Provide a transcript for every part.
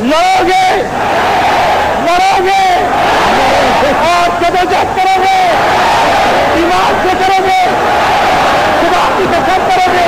लड़ोगे, लड़ोगे और जबरदस्त करोगे, दिमाग से करोगे, खुदा की कसम करोगे।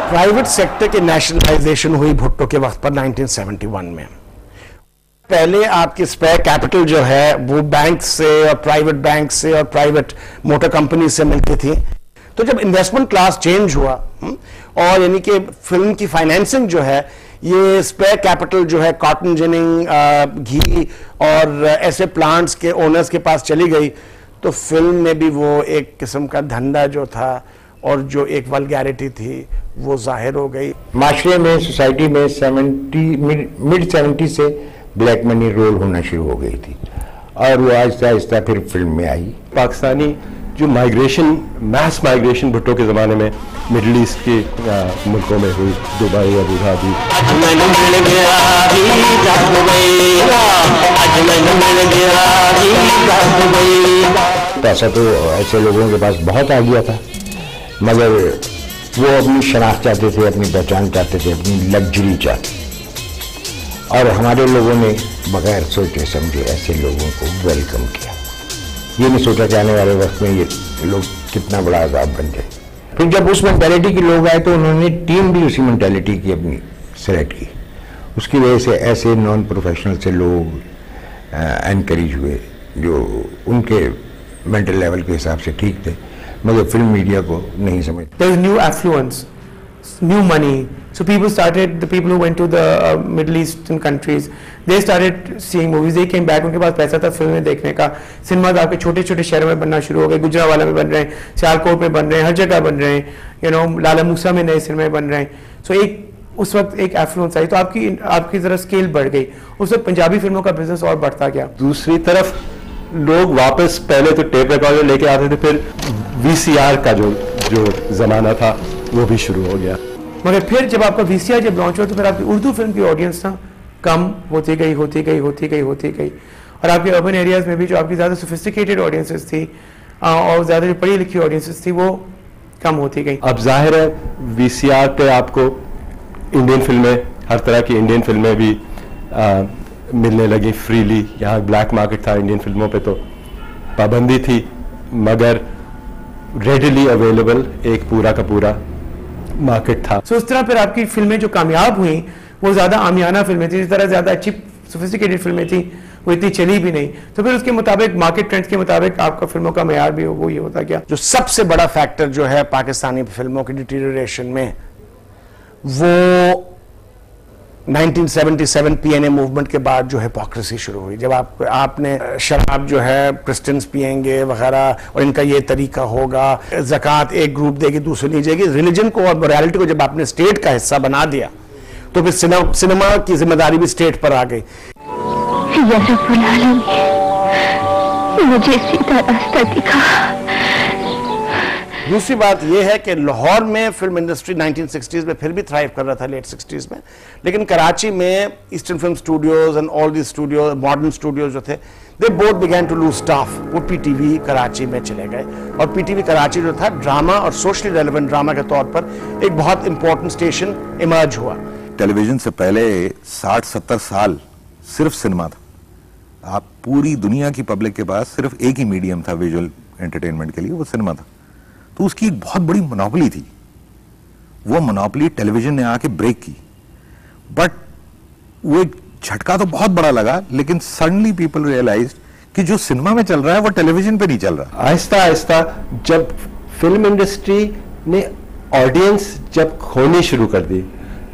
प्राइवेट सेक्टर की नेशनलाइजेशन हुई भुट्टो के वक्त पर 1971 में। पहले आपकी स्पेयर कैपिटल जो है वो बैंक से और प्राइवेट बैंक से और प्राइवेट मोटर कंपनी से मिलती थी। तो जब इन्वेस्टमेंट क्लास चेंज हुआ और यानी कि फिल्म की फाइनेंसिंग जो है ये स्पेयर कैपिटल जो है कॉटन जिनिंग, घी और ऐसे प्लांट्स के ओनर्स के पास चली गई, तो फिल्म में भी वो एक किस्म का धंधा जो था और जो एक वल्गैरिटी थी वो जाहिर हो गई। माशरे में, सोसाइटी में मिड 70 से ब्लैक मनी रोल होना शुरू हो गई थी और वो आहिस्ता आहिस्ता फिर फिल्म में आई। पाकिस्तानी जो माइग्रेशन, मैस माइग्रेशन भुट्टो के ज़माने में मिडल ईस्ट के मुल्कों में हुई, दुबई, अबू धाबी। पैसा तो ऐसे लोगों के पास बहुत आ गया था, मगर वो अपनी शनाख्त चाहते थे, अपनी पहचान चाहते थे, अपनी लग्जरी चाहते। और हमारे लोगों ने बगैर सोचे समझे ऐसे लोगों को वेलकम किया। ये नहीं सोचा कि आने वाले वक्त में ये लोग कितना बड़ा अजाब बन जाए। फिर जब उस मेंटालिटी के लोग आए तो उन्होंने टीम भी उसी मेंटालिटी की अपनी सेलेक्ट की। उसकी वजह से ऐसे नॉन प्रोफेशनल से लोग एनकरेज हुए जो उनके मेंटल लेवल के हिसाब से ठीक थे, मगर फिल्म मीडिया को नहीं समझते। There was new affluence, new money. So people started, the people who went to the Middle Eastern countries, they started seeing movies. They came back, उनके पास पैसा था फिल्में देखने का। सिनेमाज आपके छोटे छोटे शहरों में बनना शुरू हो गए। गुजरावाला में बन रहे हैं, सियालकोट में बन रहे हैं, हर जगह बन रहे हैं। लाला मूसा में नए सिनेमे बन रहे हैं। So एक उस वक्त एक एफ्लुएंस आई, तो आपकी जरा स्केल बढ़ गई। उस वक्त पंजाबी फिल्मों का बिजनेस और बढ़ता गया। दूसरी तरफ लोग वापस पहले तो टेप रिकॉर्डर लेके आते थे, फिर VCR का जो जमाना था वो भी शुरू हो गया। मगर फिर जब आपका VCR जब लॉन्च हुआ तो फिर आपकी उर्दू फिल्म की ऑडियंस ना कम होती गई और आपके अर्बन एरियाज में भी जो आपकी ज़्यादा सोफिस्टिकेटेड ऑडियंसेस थी और ज़्यादा जो पढ़ी लिखी ऑडियंसेस थी वो कम होती गई। अब जाहिर है VCR पे आपको इंडियन फिल्में, हर तरह की इंडियन फिल्में भी मिलने लगी फ्रीली। यहाँ ब्लैक मार्केट था इंडियन फिल्मों पे, तो पाबंदी थी, मगर रेडिली अवेलेबल एक पूरा का पूरा मार्केट था। So, उस तरह फिर आपकी फिल्में जो कामयाब हुई वो ज़्यादा आमियाना फिल्में थी, जिस तरह ज़्यादा अच्छी सोफिस्टिकेटेड फिल्में थी वो इतनी चली भी नहीं। तो फिर उसके मुताबिक मार्केट ट्रेंड्स के मुताबिक आपका फिल्मों का मेयार भी वो ये होता गया। जो सबसे बड़ा फैक्टर जो है पाकिस्तानी फिल्मों की डिटीरियरेशन में, वो 1977 PNA मूवमेंट के बाद जो हिपोक्रेसी शुरू हुई। जब आपने शराब जो है क्रिश्चियंस पिएंगे वगैरह और इनका ये तरीका होगा, ज़कात एक ग्रुप देगी दूसरे नहीं देगी, रिलीजन को और मोरालिटी को जब आपने स्टेट का हिस्सा बना दिया तो फिर सिनेमा की जिम्मेदारी भी स्टेट पर आ गई। या रब्बुल आलमीन, मुझे सीधा रास्ता दिखा। दूसरी बात यह है कि लाहौर में फिल्म इंडस्ट्री 1960s में फिर भी थ्राइव कर रहा था, लेट 60s में, लेकिन कराची में eastern film studios and all the studio, modern studios जो थे, they both began to lose staff. वो PTV कराची में चले गए और PTV कराची जो था ड्रामा और सोशली रेलेवेंट ड्रामा के तौर पर एक बहुत इंपॉर्टेंट स्टेशन इमर्ज हुआ। टेलीविजन से पहले 60-70 साल सिर्फ सिनेमा था। आप पूरी दुनिया की पब्लिक के पास सिर्फ एक ही मीडियम था विजुअल एंटरटेनमेंट के लिए, वो सिनेमा था। तो उसकी एक बहुत बड़ी मोनोपोली थी। वो मोनोपोली टेलीविजन ने आके ब्रेक की, बट वो एक झटका तो बहुत बड़ा लगा, लेकिन सडनली पीपल रियलाइज्ड कि जो सिनेमा में चल रहा है वो टेलीविजन पे नहीं चल रहा। आहिस्ता आहिस्ता जब फिल्म इंडस्ट्री ने ऑडियंस जब खोनी शुरू कर दी,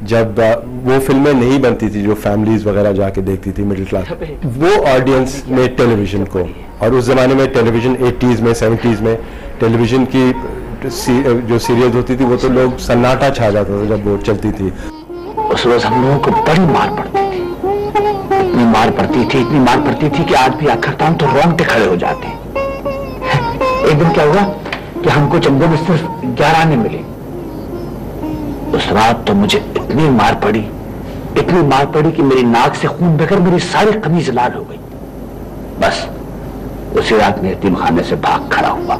जब वो फिल्में नहीं बनती थी जो फैमिलीज वगैरह जाके देखती थी मिडिल क्लास, वो ऑडियंस ने टेलीविजन को, और उस जमाने में टेलीविजन 80s में 70s में टेलीविजन की जो सीरियल्स होती थी वो तो लोग सन्नाटा छा जाता था जब वो चलती थी। उस रोज हम लोगों को बड़ी मार पड़ती थी, इतनी मार पड़ती थी कि आज भी आखिरता हम तो रोंगटे खड़े हो जाते हैं। एक दिन क्या हुआ कि हमको चंदे में सिर्फ 11 आने मिले। उस रात तो मुझे इतनी मार पड़ी कि मेरी नाक से खून बहकर मेरी सारी कमीज लाल हो गई। बस उसी रात में यतीम खाने से भाग खड़ा हुआ।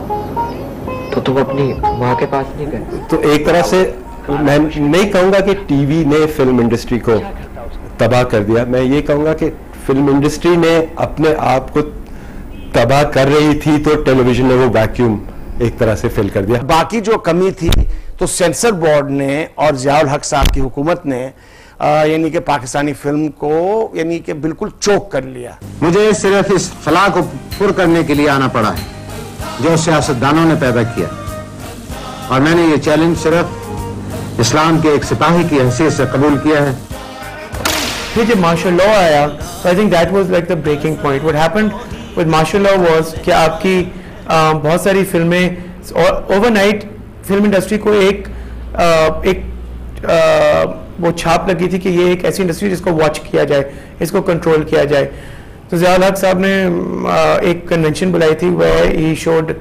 तो तुम अपनी माँ के पास नहीं गए? तो एक तरह से मैं नहीं कहूँगा कि टीवी ने फिल्म इंडस्ट्री को तबाह कर दिया, मैं ये कहूँगा कि फिल्म इंडस्ट्री ने अपने आप को तबाह कर रही थी तो टेलीविजन ने वो वैक्यूम एक तरह से फिल कर दिया। बाकी जो कमी थी तो सेंसर बोर्ड ने और ज़ियाउल हक साहब की हुकूमत ने यानी कि पाकिस्तानी फिल्म को यानी कि बिल्कुल चोक कर लिया। मुझे सिर्फ इस खला को पुर करने के लिए आना पड़ा है जो सियासतदानों ने पैदा किया, और मैंने ये चैलेंज सिर्फ इस्लाम के एक सिपाही की हैसियत से कबूल किया है। फिर जब मार्शल लॉ आया तो I think that was like the breaking point. What happened with martial law was कि आपकी बहुत सारी फिल्में ओवरनाइट फिल्म इंडस्ट्री को एक वो छाप लगी थी कि ये एक ऐसी इंडस्ट्री जिसको वॉच किया जाए, इसको कंट्रोल किया जाए। तो ज़ियाउल हक साहब ने एक कन्वेंशन बुलाई थी where he showed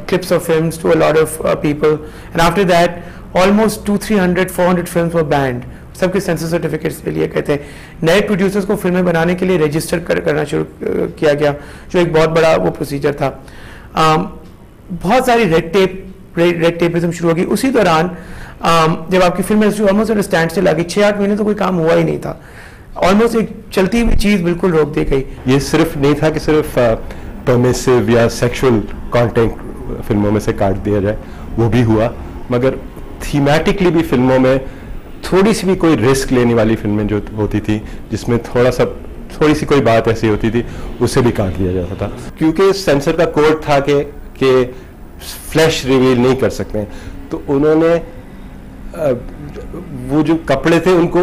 clips of films to a lot of people, and after that almost 200-300-400 films were banned. सबके सेंसर सर्टिफिकेट्स ले लिए गए थे। नए प्रोड्यूसर्स को फिल्में बनाने के लिए रजिस्टर करना शुरू किया गया, जो एक बहुत बड़ा वो प्रोसीजर था। बहुत सारी रेड टेपिज्म शुरू हो गई। उसी दौरान जब आपकी film industry almost standstill आ गई, 6-8 महीने तो कोई काम हुआ ही नहीं था, ऑलमोस्ट एक चलती हुई चीज़ बिल्कुल रोक दी गई। ये सिर्फ नहीं था कि सिर्फ परमिसिव या सेक्सुअल कंटेंट फिल्मों में से काट दिया जाए, वो भी हुआ, मगर थीमेटिकली भी फिल्मों में थोड़ी सी भी कोई रिस्क लेने वाली फिल्में जो होती थी, जिसमें थोड़ी सी कोई बात ऐसी होती थी, उसे भी काट दिया जाता था, क्योंकि सेंसर का कोड था कि फ्लैश रिवील नहीं कर सकते। तो उन्होंने वो जो कपड़े थे उनको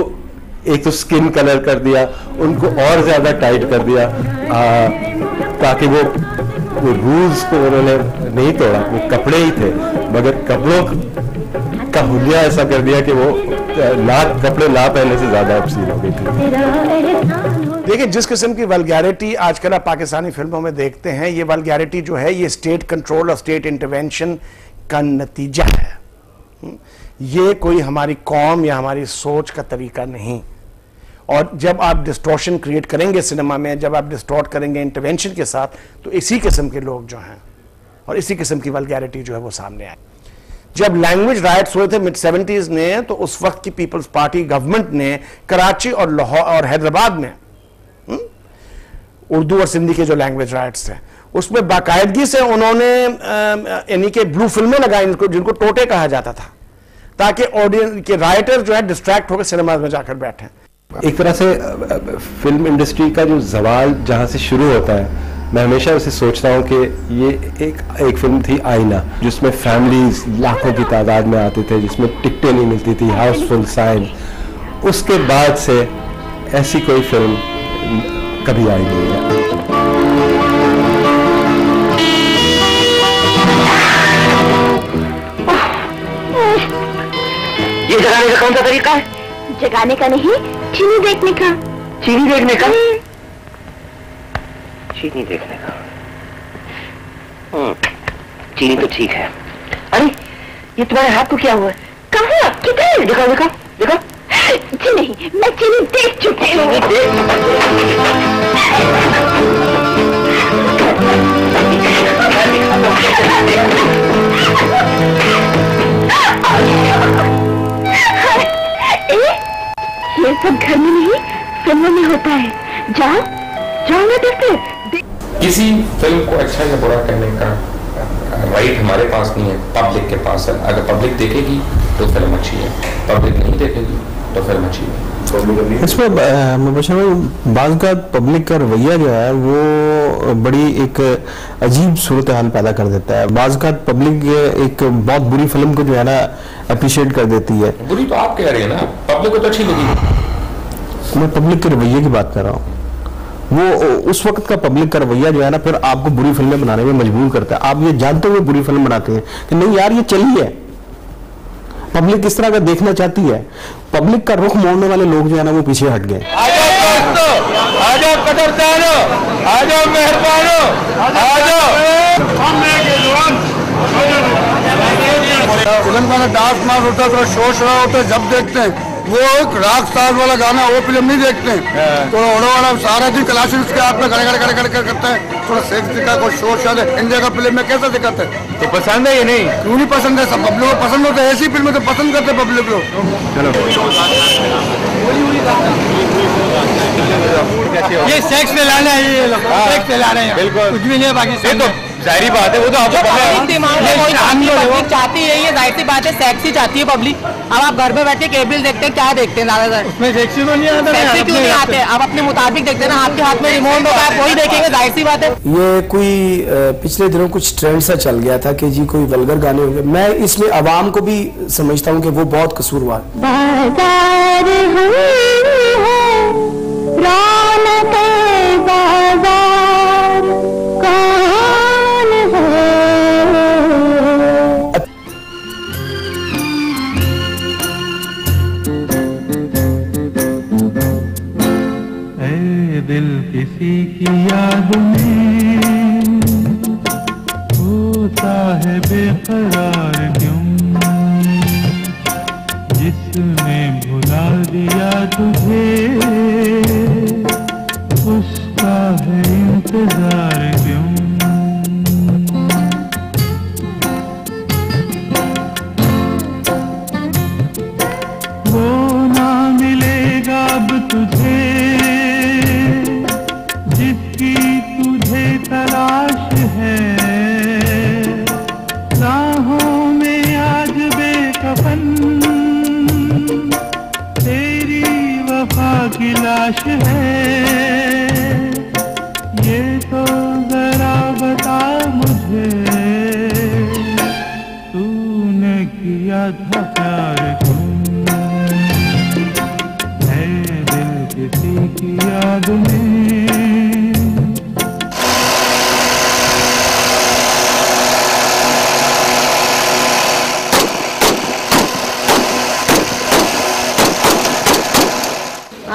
एक तो स्किन कलर कर दिया, उनको और ज्यादा टाइट कर दिया, ताकि वो रूल्स को उन्होंने नहीं तोड़ा, वो कपड़े ही थे, मगर कपड़ों का हुलिया ऐसा कर दिया कि वो कपड़े ना पहनने से ज्यादा ऑब्सीन हो गई थी। देखिए, जिस किस्म की वल्गैरिटी आजकल आप पाकिस्तानी फिल्मों में देखते हैं, ये वल्गैरिटी जो है ये स्टेट कंट्रोल और स्टेट इंटरवेंशन का नतीजा है। ये कोई हमारी कौम या हमारी सोच का तरीका नहीं। और जब आप डिस्टॉर्शन क्रिएट करेंगे सिनेमा में, जब आप डिस्टॉर्ट करेंगे इंटरवेंशन के साथ, तो इसी किस्म के लोग जो हैं और इसी किस्म की वल्गैरिटी जो है वो सामने आए। जब लैंग्वेज राइट्स हुए थे मिड 70s में, तो उस वक्त की पीपल्स पार्टी गवर्नमेंट ने कराची और लाहौर और हैदराबाद में उर्दू और सिंधी के जो लैंग्वेज राइट्स थे उसमें बाकायदगी से उन्होंने यानी कि ब्लू फिल्में लगाई, जिनको टोटे कहा जाता था, ताकि ऑडियंस के राइटर जो है डिस्ट्रैक्ट होकर सिनेमा में जाकर बैठे। एक तरह से फिल्म इंडस्ट्री का जो जवाल जहाँ से शुरू होता है, मैं हमेशा उसे सोचता हूँ कि ये एक फिल्म थी आईना, जिसमें फैमिलीज लाखों की तादाद में आते थे, जिसमें टिकटें नहीं मिलती थी, हाउसफुल साइन। उसके बाद से ऐसी कोई फिल्म कभी आई नहीं है। ये जगाने का कौन सा तरीका है? जगाने का नहीं, चीनी देखने का। चीनी देखने का? चीनी देखने का। चीनी तो ठीक है। अरे ये तुम्हारे हाथ को क्या हुआ? कहाँ? किधर? दिखाओ दिखाओ दिखाओ। जी नहीं, मैं चीनी देख चुकी हूँ। ये सब घर में नहीं, फिल्मों में होता है। जाओ जाओ ना देखते। किसी फिल्म को अच्छा या बुरा कहने का राइट हमारे पास नहीं है, पब्लिक के पास है। अगर पब्लिक देखेगी तो फिल्म अच्छी है, पब्लिक नहीं देखेगी तो फिल्म अच्छी है। इसमें बाज़ का पब्लिक का रवैया जो है वो बड़ी एक अजीब सूरत हाल पैदा कर देता है। बाज़ का पब्लिक एक बहुत बुरी फिल्म को जो है ना अप्रिशिएट कर देती है। बुरी तो आप कह रहे हैं ना, पब्लिक को तो अच्छी लगी। मैं पब्लिक के रवैये की बात कर रहा हूँ। वो उस वक्त का पब्लिक का रवैया जो है ना फिर आपको बुरी फिल्में बनाने में मजबूर करता है। आप ये जानते हुए बुरी फिल्म बनाते हैं कि नहीं यार ये चली है, पब्लिक किस तरह का देखना चाहती है। पब्लिक का रुख मोड़ने वाले लोग जो है ना वो पीछे हट गए। फिल्म का डांस मार होता है, शोर शराबा होता है, जब देखते हैं वो एक राग साज वाला गाना, वो फिल्म नहीं देखते हैं। तो ओढ़ो वाला सारा दिन क्लास उसके हाथ में खड़े करता है, थोड़ा सेक्स दिखा, कोई शोर शायद इंडिया का फिल्म में कैसा दिखाते हैं। तो पसंद है ये नहीं? क्यों नहीं पसंद है, सब पब्लिक को पसंद होता है, ऐसी फिल्में तो पसंद करते हैं पब्लिक लोग। चलो ये सेक्स फैलाना है, ये लोग सेक्स फैला रहे हैं, बिल्कुल कुछ भी नहीं है बाकी। जाहिर बात है, वो तो आपको चाहती है, ये जाहिर सी बात है, सेक्स ही चाहती है पब्लिक। अब आप घर में बैठ के केबल देखते हैं, क्या देखते हैं ज्यादातर? उसमें सेक्सी तो नहीं आता, सेक्सी क्यों नहीं आते? आप अपने मुताबिक देखते हैं ना, आपके हाथ में रिमोट होगा, आप वही देखेंगे, जाहिर सी बात है। ये कोई पिछले दिनों कुछ ट्रेंड सा चल गया था कि जी कोई वल्गर गाने होंगे। मैं इसमें आवाम को भी समझता हूँ कि वो बहुत कसूरवार। बाजार रौनक बाजार कौन है? ऐ दिल किसी की याद में होता है बेकरार क्यों, जिसने भुला दिया तुझे उसका है इंतजार क्यों। वो ना मिलेगा अब तुझे जिसकी तुझे तलाश है, राहों में आज बेकफन तेरी वफा की लाश है। ये तो जरा बता मुझे, तूने किया था प्यार क्यों, है दिल किसी की याद में।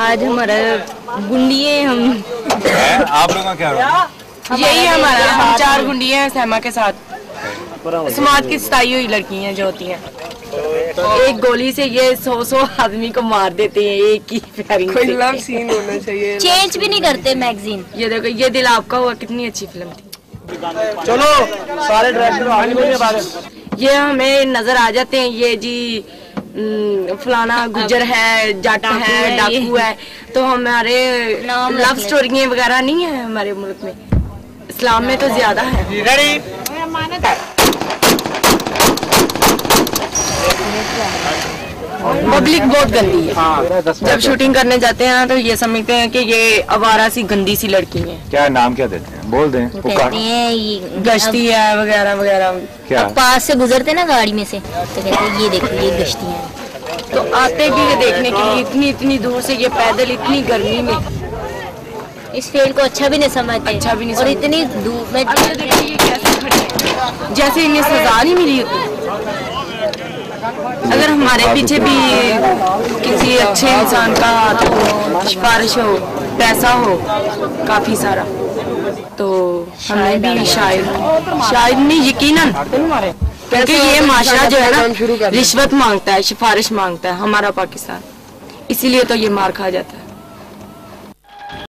आज हमारा गुंडिये हम आप लोगों का क्या रोल? यही है हमारा, हम 4 गुंडिये हैं सहमा के साथ। समाज की सताई हुई लड़कियां जो होती हैं, एक गोली से ये 100 आदमी को मार देते हैं एक ही फायरिंग। कोई लव सीन होना चाहिए। चेंज भी नहीं करते मैगजीन। ये देखो, ये दिल आपका हुआ, कितनी अच्छी फिल्म थी। चलो सारे डायरेक्टर आगे बढ़िए बात। ये हमें नजर आ जाते हैं, ये जी फलाना गुजर है, जट है, डाकू है, तो हमारे लव स्टोरी वगैरह नहीं है हमारे मुल्क में, इस्लाम में तो ज्यादा है। पब्लिक बहुत गंदी है। जब शूटिंग करने जाते हैं तो ये समझते हैं कि ये आवारा सी गंदी सी लड़की है। क्या नाम क्या देते हैं? बोल दें। गश्ती है वगैरह वगैरह। क्या पास से गुजरते ना गाड़ी में से तो कहते हैं ये देखो ये गश्ती है। तो आते भी ये देखने के लिए इतनी दूर से, ये पैदल इतनी गर्मी में इस फील्ड को अच्छा भी नहीं समझते, अच्छा भी नहीं और इतनी धूप में ये कैसे खड़े हैं, जैसे इन्हें सजा नहीं मिली होती। अगर हमारे पीछे भी किसी अच्छे इंसान का हाथ हो, सिफारिश हो, पैसा हो काफी सारा, तो हमें भी शायद नहीं, यकीनन, क्योंकि ये माशरा जो है ना रिश्वत मांगता है, सिफारिश मांगता है हमारा पाकिस्तान, इसीलिए तो ये मार खा जाता है।